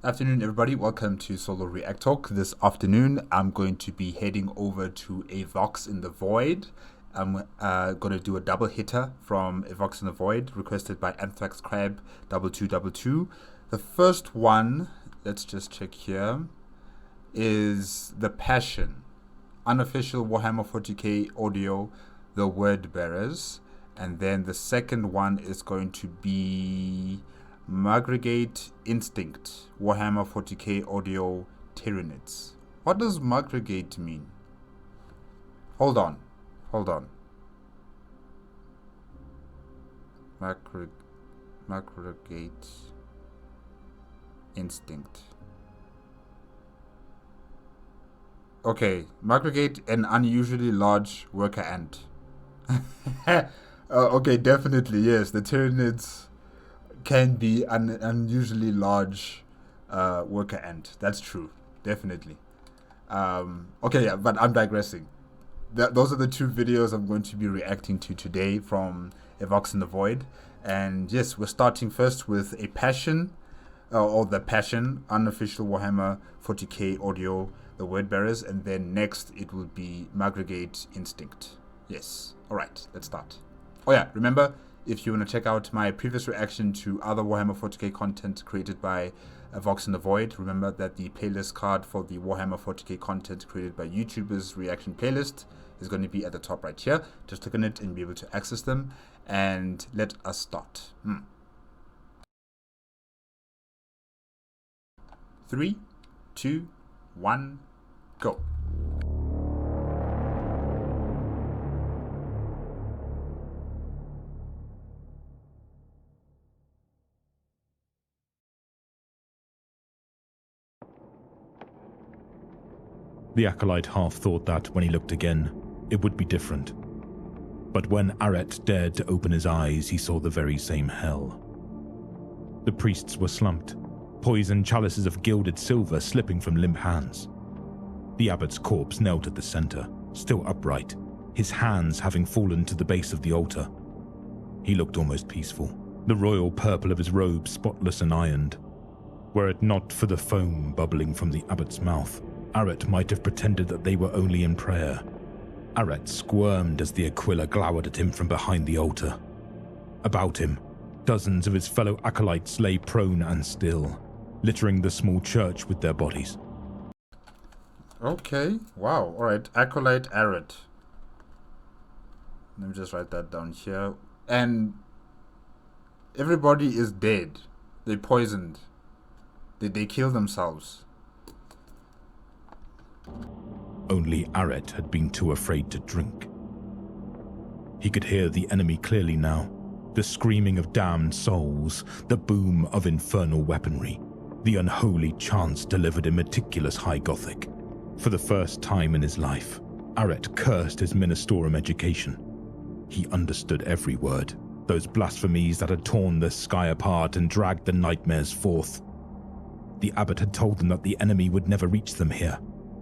Afternoon, everybody. Welcome to Solo ReacTalk. This afternoon, I'm going to be heading over to A Vox in the Void. I'm going to do a double hitter from A Vox in the Void, requested by Anthrax Crab 2222. The first one, let's just check here, is The Passion, Unofficial Warhammer 40K audio, The Word Bearers. And then the second one is going to be Magregate Instinct, Warhammer 40K audio, Tyranids. What does Magregate mean? Hold on. Magregate Instinct. Okay, Magregate, an unusually large worker ant. Okay, definitely, yes. The Tyranids can be an unusually large worker ant. That's true, definitely. Okay, yeah, but I'm digressing. Those are the two videos I'm going to be reacting to today from A Vox in the Void. And yes, we're starting first with A Passion, or The Passion, Unofficial Warhammer 40K audio, The Word Bearers, and then next it will be Magregate Instinct. Yes. Alright, let's start. Oh yeah, remember, if you want to check out my previous reaction to other Warhammer 40K content created by A Vox in the Void, remember that the playlist card for the Warhammer 40K content created by YouTubers reaction playlist is going to be at the top right here. Just click on it and be able to access them. And let us start. 3, 2, 1, go. The Acolyte half thought that, when he looked again, it would be different. But when Arret dared to open his eyes, he saw the very same hell. The priests were slumped, poisoned chalices of gilded silver slipping from limp hands. The abbot's corpse knelt at the center, still upright, his hands having fallen to the base of the altar. He looked almost peaceful, the royal purple of his robe spotless and ironed. Were it not for the foam bubbling from the abbot's mouth, Arret might have pretended that they were only in prayer. Arret squirmed as the Aquila glowered at him from behind the altar. About him, dozens of his fellow acolytes lay prone and still, littering the small church with their bodies. Okay, wow, alright, Acolyte Arret. Let me just write that down here. And everybody is dead. They poisoned. They kill themselves. Only Arret had been too afraid to drink. He could hear the enemy clearly now, the screaming of damned souls, the boom of infernal weaponry, the unholy chants delivered in meticulous high Gothic. For the first time in his life, Arret cursed his Ministorum education. He understood every word, those blasphemies that had torn the sky apart and dragged the nightmares forth. The abbot had told them that the enemy would never reach them here,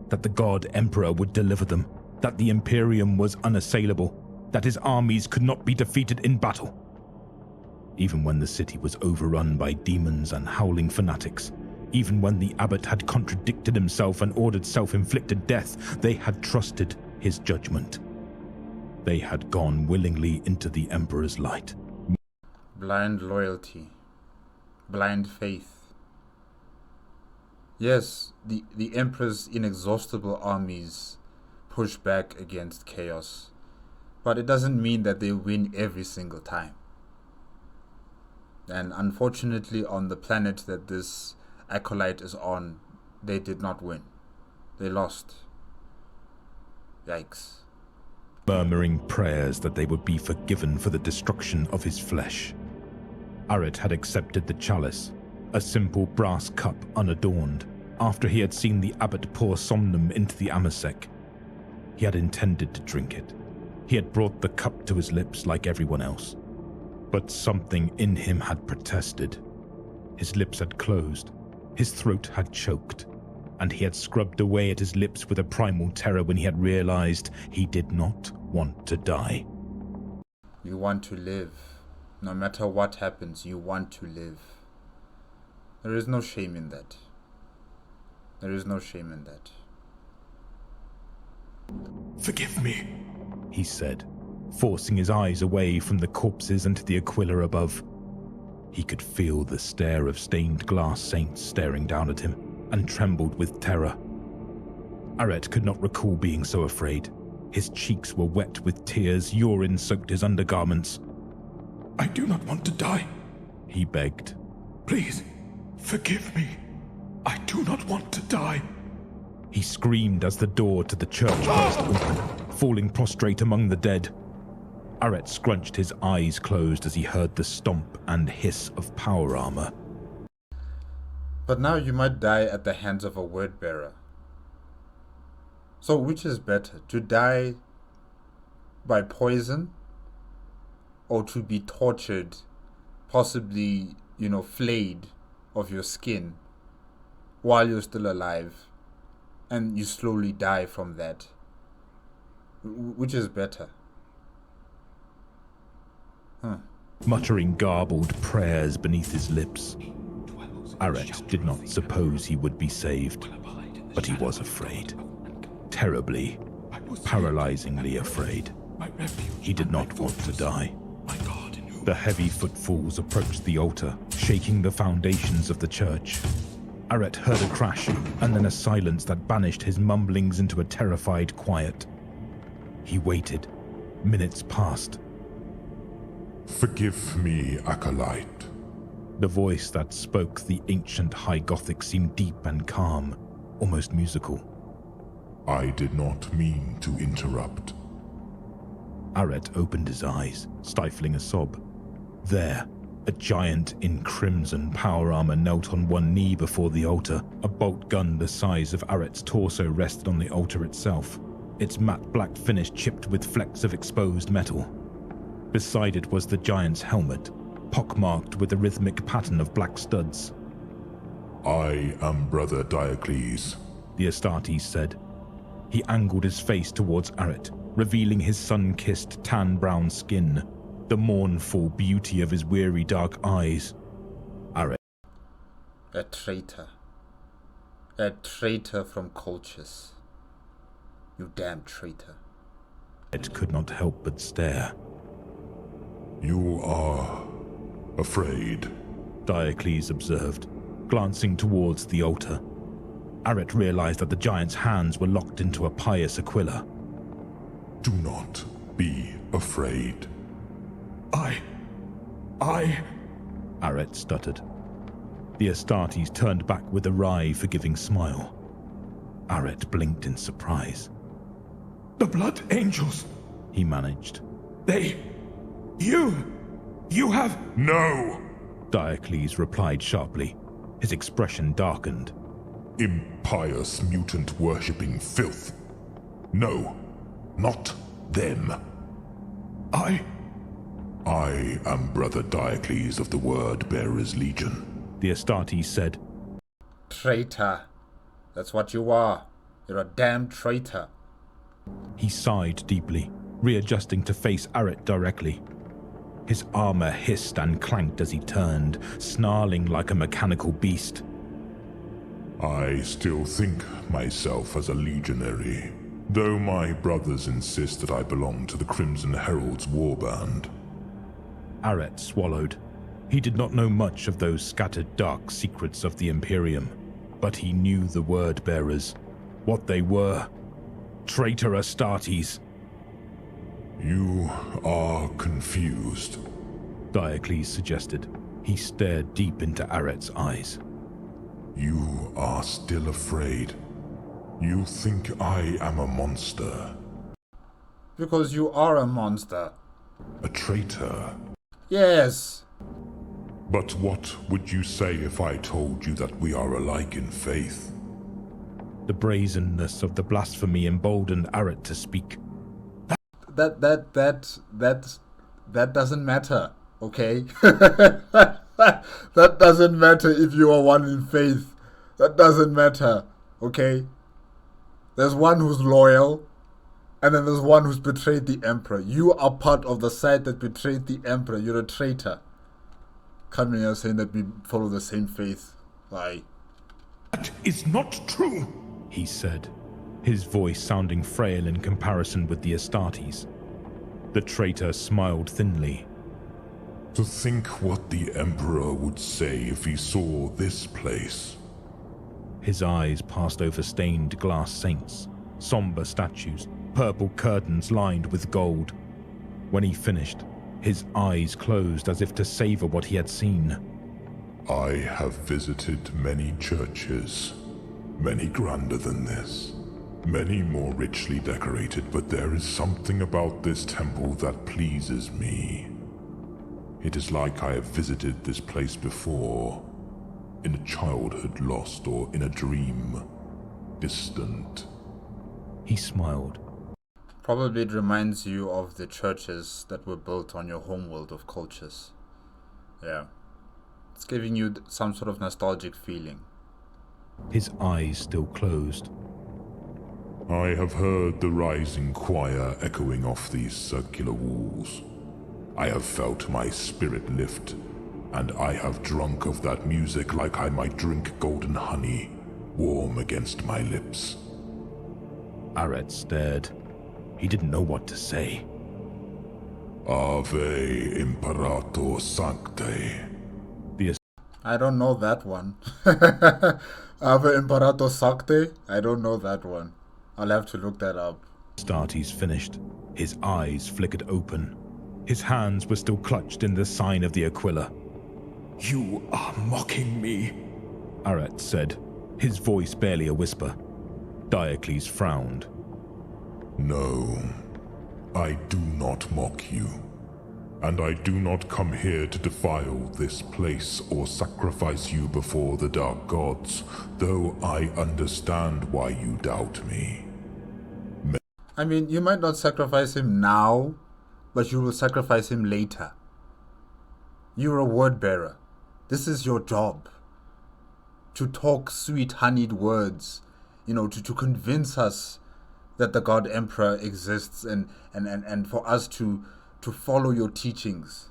that the God Emperor would deliver them, that the Imperium was unassailable, that his armies could not be defeated in battle. Even when the city was overrun by demons and howling fanatics, even when the abbot had contradicted himself and ordered self-inflicted death, they had trusted his judgment. They had gone willingly into the Emperor's light. Blind loyalty. Blind faith. Yes, the Emperor's inexhaustible armies push back against chaos, but it doesn't mean that they win every single time. And unfortunately, on the planet that this Acolyte is on, they did not win. They lost. Yikes. Murmuring prayers that they would be forgiven for the destruction of his flesh. Arret had accepted the chalice, a simple brass cup unadorned, after he had seen the abbot pour somnum into the amasec. He had intended to drink it. He had brought the cup to his lips like everyone else. But something in him had protested. His lips had closed, his throat had choked, and he had scrubbed away at his lips with a primal terror when he had realized he did not want to die. You want to live. No matter what happens, you want to live. There is no shame in that. There is no shame in that. Forgive me, he said, forcing his eyes away from the corpses and to the Aquila above. He could feel the stare of stained glass saints staring down at him, and trembled with terror. Aret could not recall being so afraid. His cheeks were wet with tears, urine soaked his undergarments. I do not want to die, he begged. Please, forgive me. I do not want to die. He screamed as the door to the church burst open, falling prostrate among the dead. Aret scrunched his eyes closed as he heard the stomp and hiss of power armor. But now you might die at the hands of a word bearer. So which is better, to die by poison or to be tortured, possibly, flayed of your skin while you're still alive and you slowly die from that? Which is better? Muttering garbled prayers beneath his lips, Aret did not suppose he would be saved, but he was afraid. Terribly, paralyzingly afraid. He did not want to die. The heavy footfalls approached the altar, shaking the foundations of the church. Aret heard a crash, and then a silence that banished his mumblings into a terrified quiet. He waited. Minutes passed. Forgive me, Acolyte. The voice that spoke the ancient High Gothic seemed deep and calm, almost musical. I did not mean to interrupt. Aret opened his eyes, stifling a sob. There, a giant in crimson power armor knelt on one knee before the altar. A bolt gun the size of Aret's torso rested on the altar itself, its matte black finish chipped with flecks of exposed metal. Beside it was the giant's helmet, pockmarked with a rhythmic pattern of black studs. I am Brother Diocles, the Astartes said. He angled his face towards Aret, revealing his sun-kissed tan-brown skin, the mournful beauty of his weary dark eyes. Aret. A traitor. A traitor from Colchis. You damn traitor. Aret could not help but stare. You are afraid, Diocles observed, glancing towards the altar. Aret realized that the giant's hands were locked into a pious Aquila. Do not be afraid. Aret stuttered. The Astartes turned back with a wry, forgiving smile. Aret blinked in surprise. The Blood Angels, he managed. You have... No! Diocles replied sharply. His expression darkened. Impious mutant-worshipping filth. No, not them. I am Brother Diocles of the Word-Bearers Legion, the Astartes said. Traitor. That's what you are. You're a damn traitor. He sighed deeply, readjusting to face Aret directly. His armor hissed and clanked as he turned, snarling like a mechanical beast. I still think myself as a legionary, though my brothers insist that I belong to the Crimson Herald's warband. Aret swallowed. He did not know much of those scattered dark secrets of the Imperium, but he knew the word-bearers, what they were. Traitor Astartes. You are confused, Diocles suggested. He stared deep into Aret's eyes. You are still afraid. You think I am a monster. Because you are a monster. A traitor. Yes. But what would you say if I told you that we are alike in faith? The brazenness of the blasphemy emboldened Aret to speak. That doesn't matter, okay? That doesn't matter if you are one in faith. That doesn't matter, okay? There's one who's loyal, and then there's one who's betrayed the emperor. You are part of the side that betrayed the emperor. You're a traitor. Coming here saying that we follow the same faith. Why? That is not true, he said, his voice sounding frail in comparison with the Astartes. The traitor smiled thinly. To think what the Emperor would say if he saw this place. His eyes passed over stained glass saints, somber statues, purple curtains lined with gold. When he finished, his eyes closed as if to savor what he had seen. I have visited many churches, many grander than this, many more richly decorated, but there is something about this temple that pleases me. It is like I have visited this place before, in a childhood lost or in a dream, distant. He smiled. Probably it reminds you of the churches that were built on your homeworld of cultures. Yeah. It's giving you some sort of nostalgic feeling. His eyes still closed. I have heard the rising choir echoing off these circular walls. I have felt my spirit lift, and I have drunk of that music like I might drink golden honey, warm against my lips. Aret stared. He didn't know what to say. Ave Imperator Sancte. I don't know that one. Ave Imperator Sancte? I don't know that one. I'll have to look that up. Astartes finished. His eyes flickered open. His hands were still clutched in the sign of the Aquila. You are mocking me, Aret said, his voice barely a whisper. Diocles frowned. No, I do not mock you. And I do not come here to defile this place or sacrifice you before the dark gods, though I understand why you doubt me. I mean, you might not sacrifice him now, but you will sacrifice him later. You're a word bearer. This is your job. To talk sweet, honeyed words, to convince us that the God Emperor exists and for us to follow your teachings.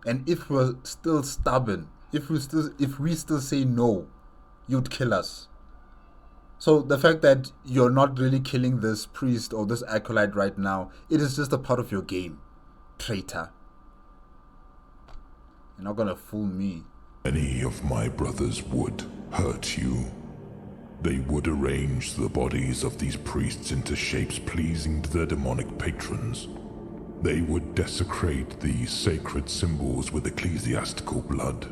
And if we're still stubborn, if we still say no, you'd kill us. So the fact that you're not really killing this priest or this acolyte right now, it is just a part of your game, traitor. You're not gonna fool me. Many of my brothers would hurt you. They would arrange the bodies of these priests into shapes pleasing to their demonic patrons. They would desecrate these sacred symbols with ecclesiastical blood.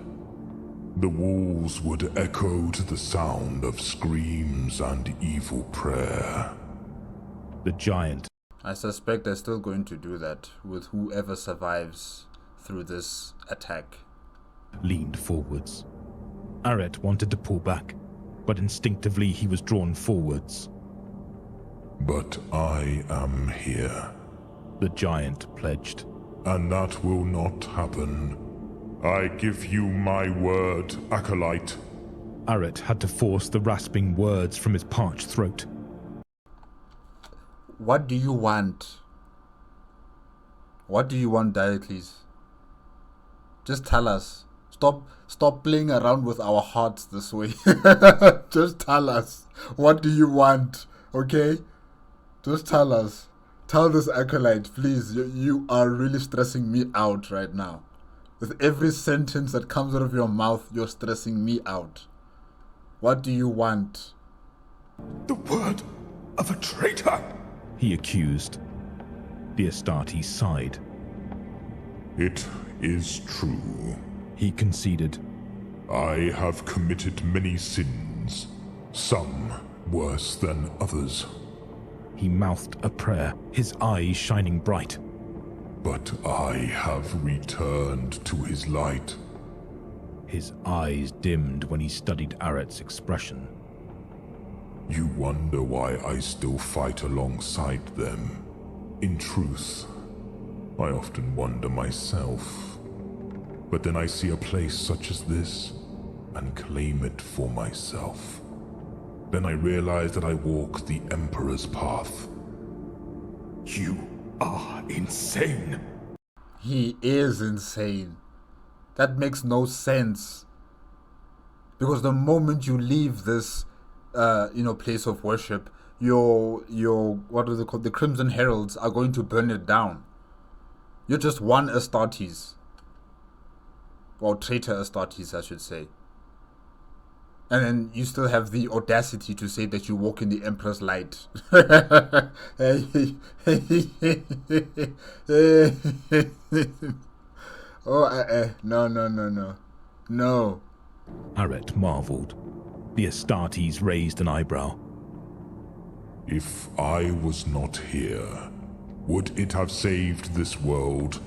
The walls would echo to the sound of screams and evil prayer. The giant. I suspect they're still going to do that with whoever survives through this attack. Leaned forwards. Aret wanted to pull back, but instinctively he was drawn forwards. But I am here. The giant pledged. And that will not happen. I give you my word, acolyte. Aret had to force the rasping words from his parched throat. What do you want? What do you want, Diocles? Just tell us. Stop playing around with our hearts this way. Just tell us. What do you want? Okay? Just tell us. Tell this acolyte, please. You are really stressing me out right now. With every sentence that comes out of your mouth, you're stressing me out. What do you want? The word of a traitor, he accused. The Astartes sighed. It is true, he conceded. I have committed many sins, some worse than others. He mouthed a prayer, his eyes shining bright. But I have returned to his light. His eyes dimmed when he studied Aret's expression. You wonder why I still fight alongside them. In truth, I often wonder myself. But then I see a place such as this and claim it for myself. Then I realize that I walk the Emperor's path. You are insane. He is insane. That makes no sense. Because the moment you leave this, place of worship, your what are they called? The Crimson Heralds are going to burn it down. You're just one Astartes. Or traitor Astartes, I should say. And then you still have the audacity to say that you walk in the Emperor's light. No. Aret marveled. The Astartes raised an eyebrow. If I was not here, would it have saved this world?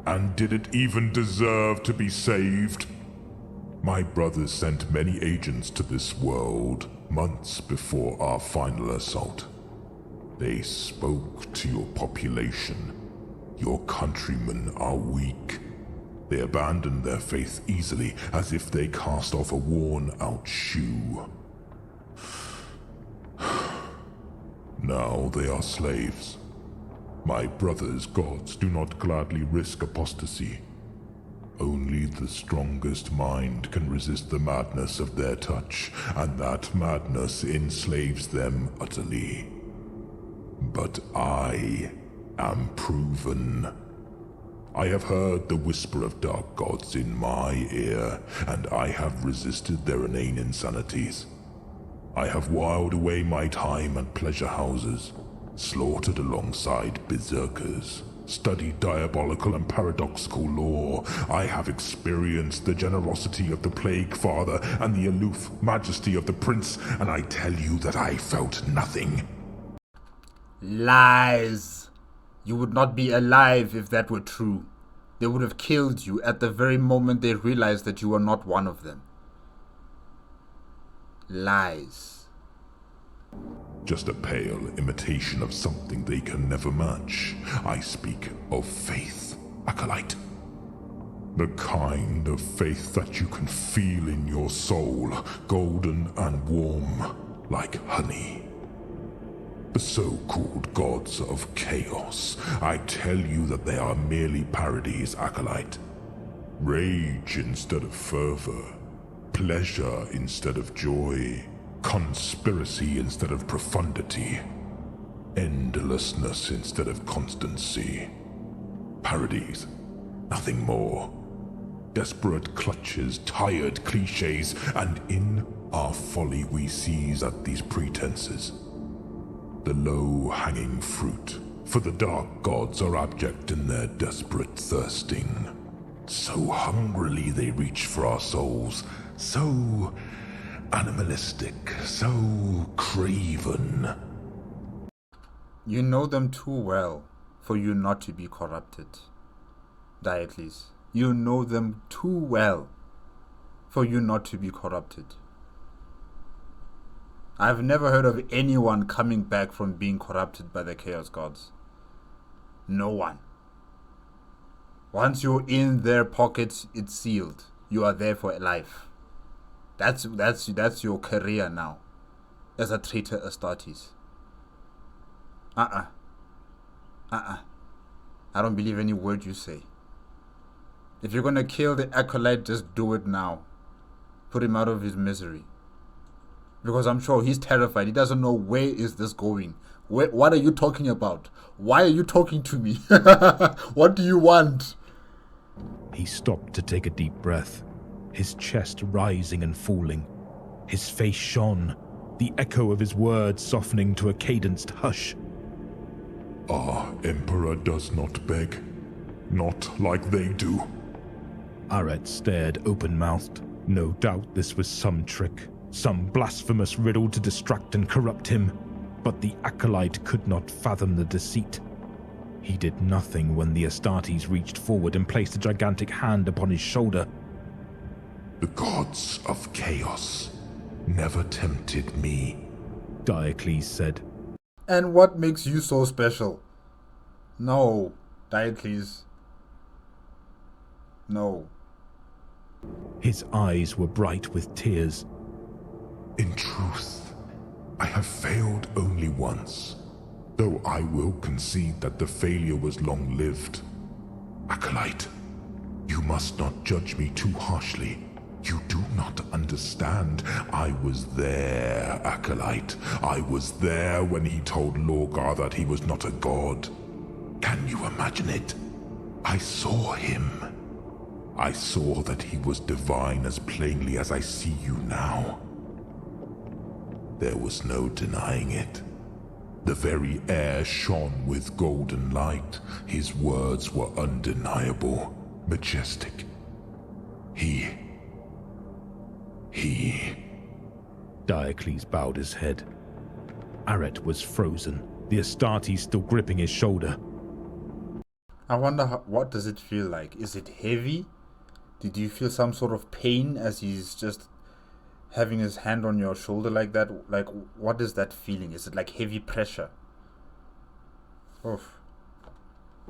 And did it even deserve to be saved? My brothers sent many agents to this world months before our final assault. They spoke to your population. Your countrymen are weak. They abandon their faith easily, as if they cast off a worn-out shoe. Now they are slaves. My brothers' gods do not gladly risk apostasy. Only the strongest mind can resist the madness of their touch, and that madness enslaves them utterly. But I am proven. I have heard the whisper of dark gods in my ear, and I have resisted their inane insanities. I have whiled away my time at pleasure houses, slaughtered alongside berserkers, studied diabolical and paradoxical lore. I have experienced the generosity of the Plague Father and the aloof majesty of the Prince, and I tell you that I felt nothing. Lies. You would not be alive if that were true. They would have killed you at the very moment they realized that you were not one of them. Lies. Just a pale imitation of something they can never match. I speak of faith, Acolyte. The kind of faith that you can feel in your soul, golden and warm, like honey. The so-called gods of chaos, I tell you that they are merely parodies, Acolyte. Rage instead of fervor, pleasure instead of joy, conspiracy instead of profundity, endlessness instead of constancy. Parodies, nothing more. Desperate clutches, tired cliches, and in our folly we seize at these pretenses. The low-hanging fruit, for the dark gods are abject in their desperate thirsting. So hungrily they reach for our souls, so animalistic, so craven. You know them too well for you not to be corrupted, Diocles. You know them too well for you not to be corrupted. I've never heard of anyone coming back from being corrupted by the Chaos Gods. No one. Once you're in their pockets, it's sealed. You are there for life. That's your career now, as a traitor Astartes. I don't believe any word you say. If you're gonna kill the Acolyte, just do it now. Put him out of his misery. Because I'm sure he's terrified. He doesn't know where is this going. What are you talking about? Why are you talking to me? What do you want? He stopped to take a deep breath, his chest rising and falling. His face shone, the echo of his words softening to a cadenced hush. Our Emperor does not beg, not like they do. Aret stared open-mouthed. No doubt this was some trick, some blasphemous riddle to distract and corrupt him. But the Acolyte could not fathom the deceit. He did nothing when the Astartes reached forward and placed a gigantic hand upon his shoulder. The gods of chaos never tempted me, Diocles said. And what makes you so special? No, Diocles. No. His eyes were bright with tears. In truth, I have failed only once, though I will concede that the failure was long-lived. Acolyte, you must not judge me too harshly. You do not understand. I was there, Acolyte. I was there when he told Lorgar that he was not a god. Can you imagine it? I saw him. I saw that he was divine as plainly as I see you now. There was no denying it. The very air shone with golden light. His words were undeniable, majestic. He... Diocles bowed his head. Aret was frozen, the Astartes still gripping his shoulder. I wonder what does it feel like? Is it heavy? Did you feel some sort of pain as he's just having his hand on your shoulder like that? Like, what is that feeling? Is it like heavy pressure? Oof.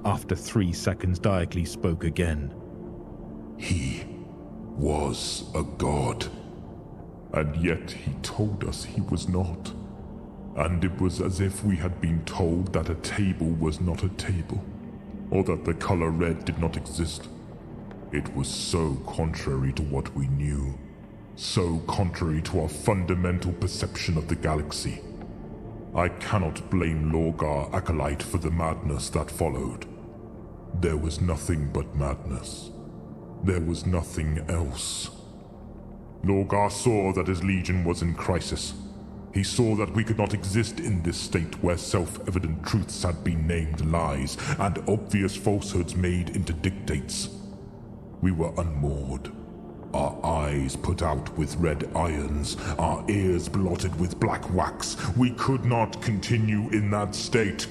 After 3 seconds, Diocles spoke again. He was a god. And yet he told us he was not. And it was as if we had been told that a table was not a table, or that the color red did not exist. It was so contrary to what we knew, so contrary to our fundamental perception of the galaxy. I cannot blame Lorgar Acolyte for the madness that followed. There was nothing but madness. There was nothing else. Lorgar saw that his legion was in crisis. He saw that we could not exist in this state where self-evident truths had been named lies and obvious falsehoods made into dictates. We were unmoored, our eyes put out with red irons, our ears blotted with black wax. We could not continue in that state.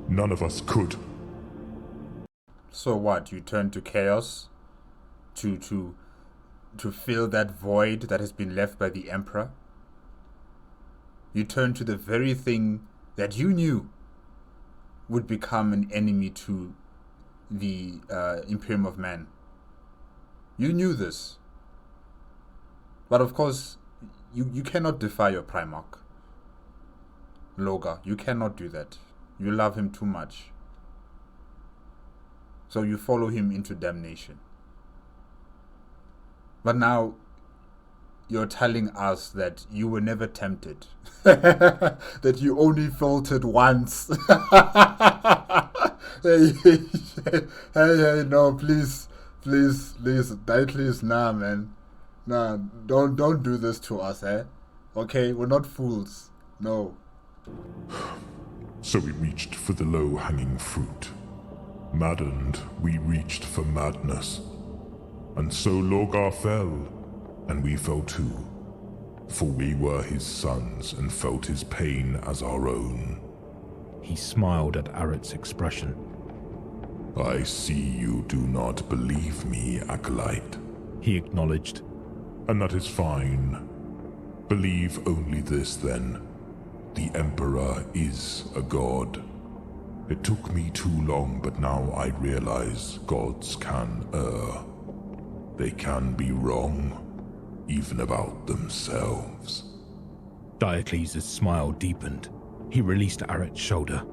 None of us could. So what? You turn to chaos to fill that void that has been left by the Emperor? You turn to the very thing that you knew would become an enemy to the Imperium of Man. You knew this. But of course, you cannot defy your Primarch. Lorgar, you cannot do that. You love him too much. So you follow him into damnation. But now, you're telling us that you were never tempted. That you only felt it once. hey, no, please, Diocles, nah, man. Nah, don't do this to us, eh? Okay, we're not fools. No. So we reached for the low-hanging fruit. Maddened, we reached for madness. And so Lorgar fell, and we fell too. For we were his sons and felt his pain as our own. He smiled at Aret's expression. I see you do not believe me, Acolyte. He acknowledged. And that is fine. Believe only this, then. The Emperor is a god. It took me too long, but now I realize gods can err. They can be wrong, even about themselves. Diocles' smile deepened. He released Aret's shoulder.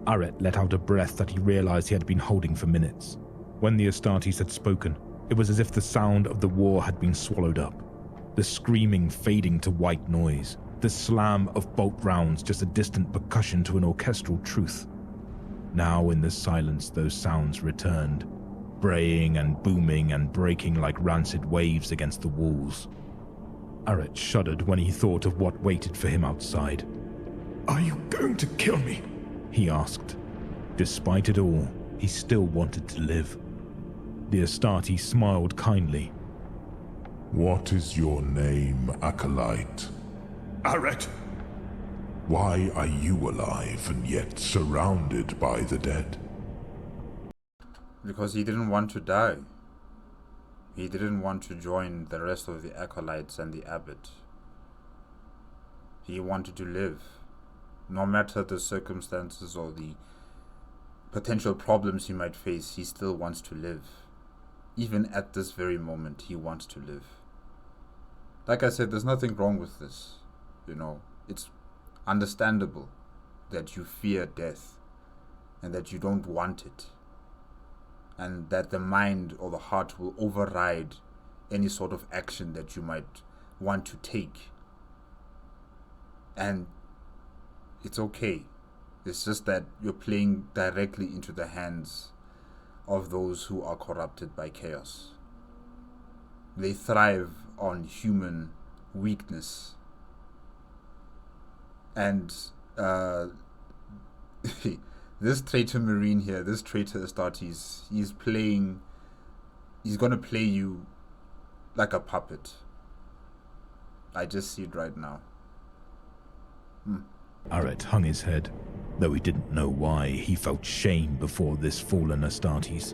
Aret let out a breath that he realized he had been holding for minutes. When the Astartes had spoken, it was as if the sound of the war had been swallowed up. The screaming fading to white noise. The slam of bolt rounds just a distant percussion to an orchestral truth. Now in the silence those sounds returned, braying and booming and breaking like rancid waves against the walls. Aret shuddered when he thought of what waited for him outside. Are you going to kill me? He asked. Despite it all, he still wanted to live. The Astarte smiled kindly. What is your name, Acolyte? Aret. Why are you alive and yet surrounded by the dead? Because he didn't want to die. He didn't want to join the rest of the acolytes and the abbot. He wanted to live. No matter the circumstances or the potential problems he might face, he still wants to live. Even at this very moment, he wants to live. Like I said, there's nothing wrong with this. You know, it's understandable that you fear death and that you don't want it, and that the mind or the heart will override any sort of action that you might want to take. And it's okay. It's just that you're playing directly into the hands of those who are corrupted by chaos. They thrive on human weakness. And this traitor Marine here, this traitor Astartes, he's gonna play you like a puppet. I just see it right now. Aret hung his head. Though he didn't know why, he felt shame before this fallen Astartes.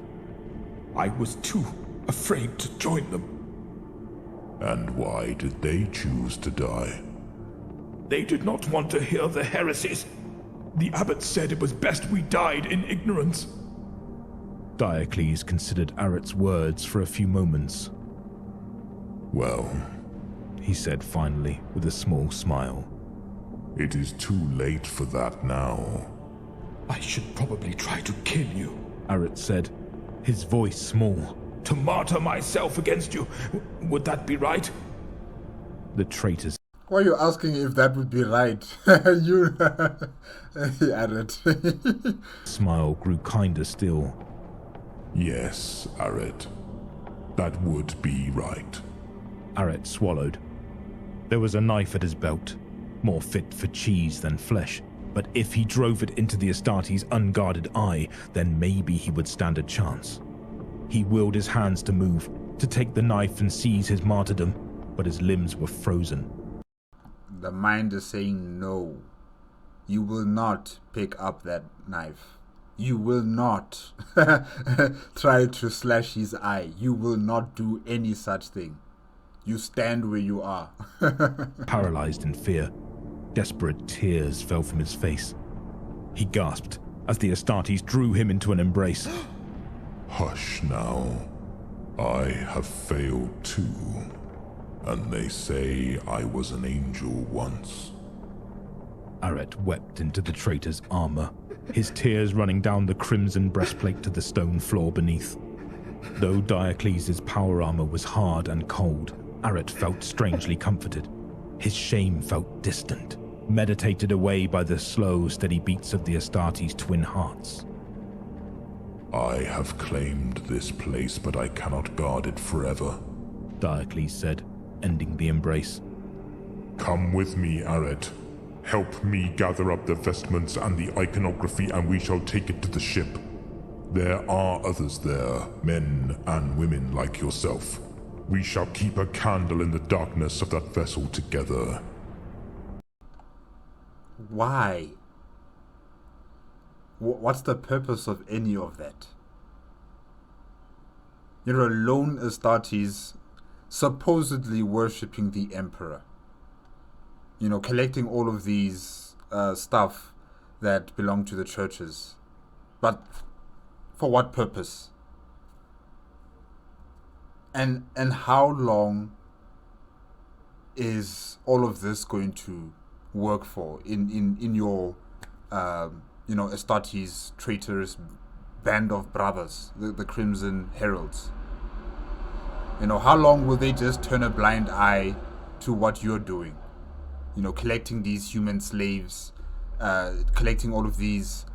I was too afraid to join them. And why did they choose to die? They did not want to hear the heresies. The abbot said it was best we died in ignorance. Diocles considered Aret's words for a few moments. Well, He said finally, with a small smile. it is too late for that now. I should probably try to kill you. Aret said, his voice small. To martyr myself against you. Would that be right? The traitors. Why are you asking if that would be right? You Aret. Smile grew kinder still. Yes, Aret. That would be right. Aret swallowed. There was a knife at his belt, more fit for cheese than flesh, but if he drove it into the Astartes' unguarded eye, then maybe he would stand a chance. He willed his hands to move, to take the knife and seize his martyrdom, but his limbs were frozen. The mind is saying no. You will not pick up that knife. You will not try to slash his eye. You will not do any such thing. You stand where you are. Paralyzed in fear, desperate tears fell from his face. He gasped as the Astartes drew him into an embrace. Hush now. I have failed too. And they say I was an angel once. Aret wept into the traitor's armor, his tears running down the crimson breastplate to the stone floor beneath. Though Diocles' power armor was hard and cold, Aret felt strangely comforted. His shame felt distant, meditated away by the slow, steady beats of the Astartes' twin hearts. I have claimed this place, but I cannot guard it forever. Diocles said, ending the embrace. Come with me, Aret. Help me gather up the vestments and the iconography, and we shall take it to the ship. There are others there, men and women like yourself. We shall keep a candle in the darkness of that vessel together. Why? What's the purpose of any of that? You're a lone Astartes supposedly worshipping the Emperor. You know, collecting all of these stuff that belong to the churches. But for what purpose? And how long is all of this going to work for in your Astartes traitorous band of brothers, the Crimson Heralds? You know, how long will they just turn a blind eye to what you're doing? You know, collecting these human slaves, collecting all of these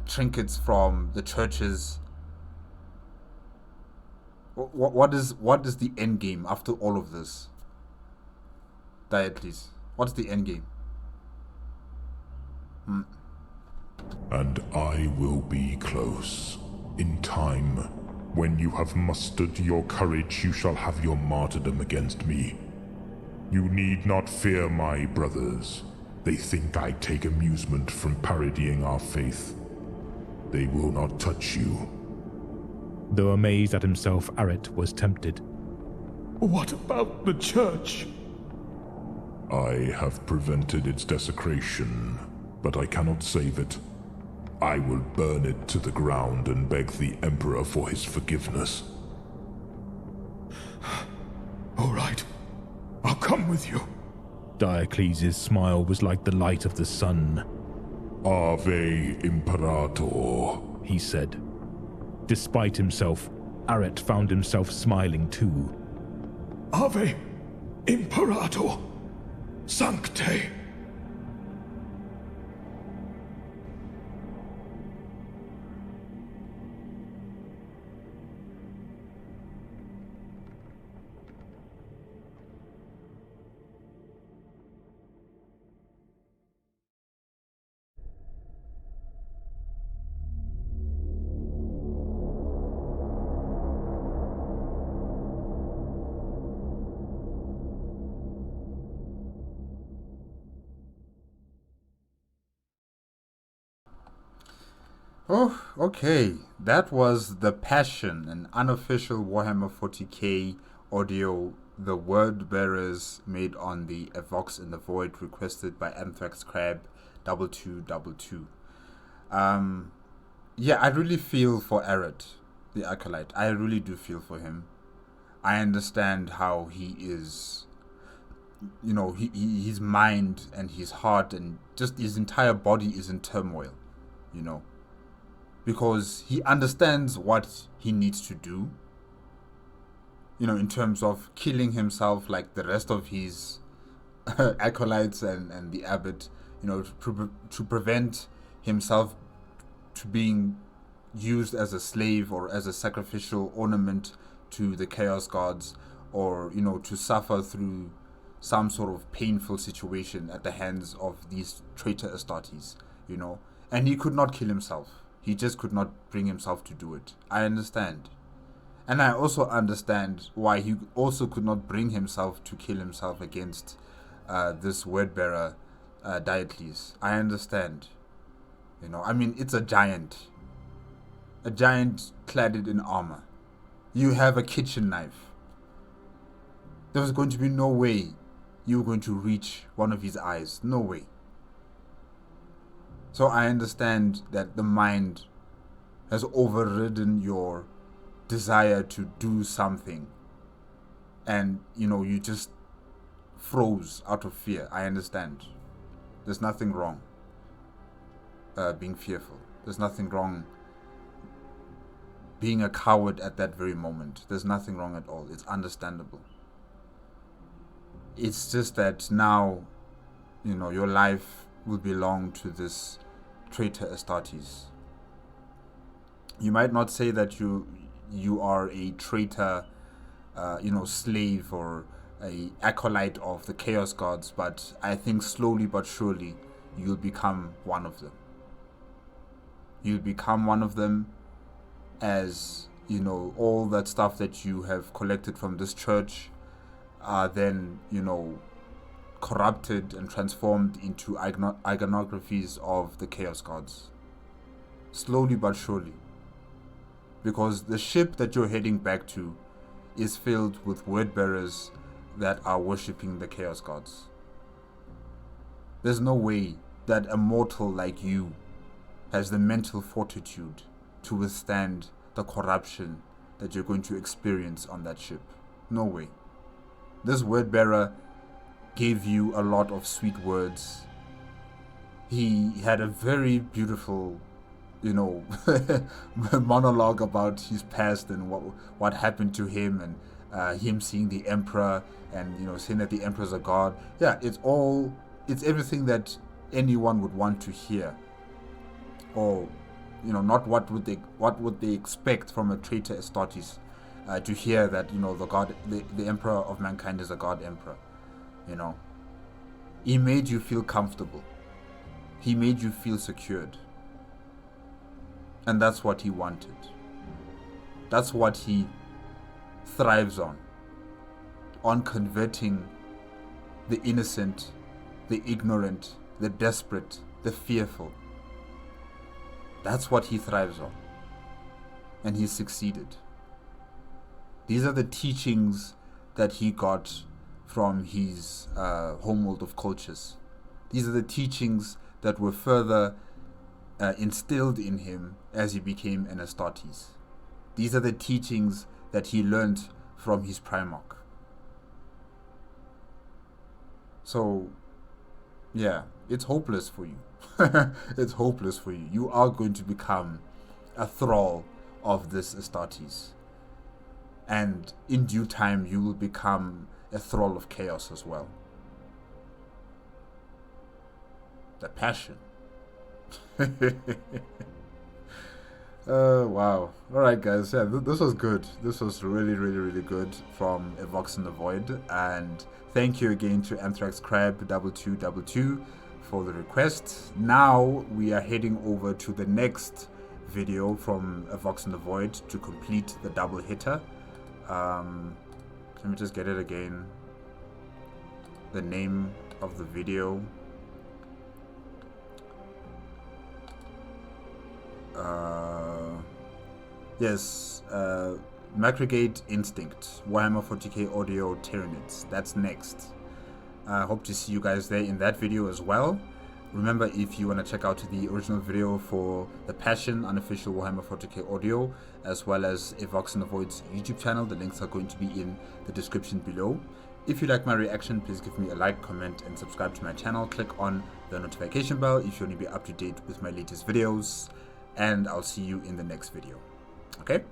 trinkets from the churches. What is the end game after all of this? Diocles, what's the end game? And I will be close. In time, when you have mustered your courage, you shall have your martyrdom against me. You need not fear my brothers. They think I take amusement from parodying our faith. They will not touch you. Though amazed at himself, Aret was tempted. What about the church? I have prevented its desecration, but I cannot save it. I will burn it to the ground and beg the Emperor for his forgiveness. All right. I'll come with you. Diocles' smile was like the light of the sun. Ave Imperator, He said. Despite himself, Aret found himself smiling too, Ave Imperator Sancte. Oh, okay. That was The Passion, an unofficial Warhammer 40K audio, the word bearers made on the A Vox in the Void, requested by Anthrax Crab 2222. Yeah, I really feel for Arid, the Acolyte. I really do feel for him. I understand how he is, his mind and his heart and just his entire body is in turmoil, because he understands what he needs to do, in terms of killing himself like the rest of his acolytes and the abbot, to prevent himself to being used as a slave or as a sacrificial ornament to the chaos gods, or to suffer through some sort of painful situation at the hands of these traitor Astartes, and he could not kill himself. He just could not bring himself to do it. I understand. And I also understand why he also could not bring himself to kill himself against this word bearer, Diocles. I understand. It's a giant cladded in armor. You have a kitchen knife. There was going to be no way you were going to reach one of his eyes. No way. So I understand that the mind has overridden your desire to do something, and you just froze out of fear. I understand. There's nothing wrong being fearful. There's nothing wrong being a coward at that very moment. There's nothing wrong at all. It's understandable. It's just that now, your life will belong to this traitor Astartes. You might not say that you are a traitor, slave or a acolyte of the chaos gods, but I think slowly but surely you'll become one of them. You'll become one of them, as all that stuff that you have collected from this church are then corrupted and transformed into iconographies of the chaos gods, slowly but surely, because the ship that you're heading back to is filled with word bearers that are worshipping the chaos gods. There's no way that a mortal like you has the mental fortitude to withstand the corruption that you're going to experience on that ship. No way. This word bearer gave you a lot of sweet words. He had a very beautiful, monologue about his past and what happened to him, and him seeing the emperor and saying that the emperor's a god. Yeah, it's everything that anyone would want to hear, or not what would they expect from a traitor Astartes, to hear that the god, the emperor of mankind is a god emperor. He made you feel comfortable. He made you feel secured. And that's what he wanted. That's what he thrives on converting the innocent, the ignorant, the desperate, the fearful. That's what he thrives on. And he succeeded. These are the teachings that he got from his homeworld of cultures. These are the teachings that were further instilled in him as he became an Astartes. These are the teachings that he learned from his Primarch. So, yeah, it's hopeless for you. It's hopeless for you. You are going to become a thrall of this Astartes. and in due time you will become a thrall of chaos as well. The passion. Wow. Alright guys, yeah, this was good. This was really good from A Vox in the Void, and thank you again to Anthrax Crab 2222 for the request. Now we are heading over to the next video from A Vox in the Void to complete the double hitter. Let me just get it again. The name of the video. Yes, Macrogate Instinct, Warhammer 40K Audio Tyranids. That's next. I hope to see you guys there in that video as well. Remember, if you want to check out the original video for the Passion Unofficial Warhammer 40K Audio, as well as A Vox in the Void's YouTube channel, the links are going to be in the description below. If you like my reaction, please give me a like, comment, and subscribe to my channel. Click on the notification bell if you want to be up to date with my latest videos. And I'll see you in the next video. Okay?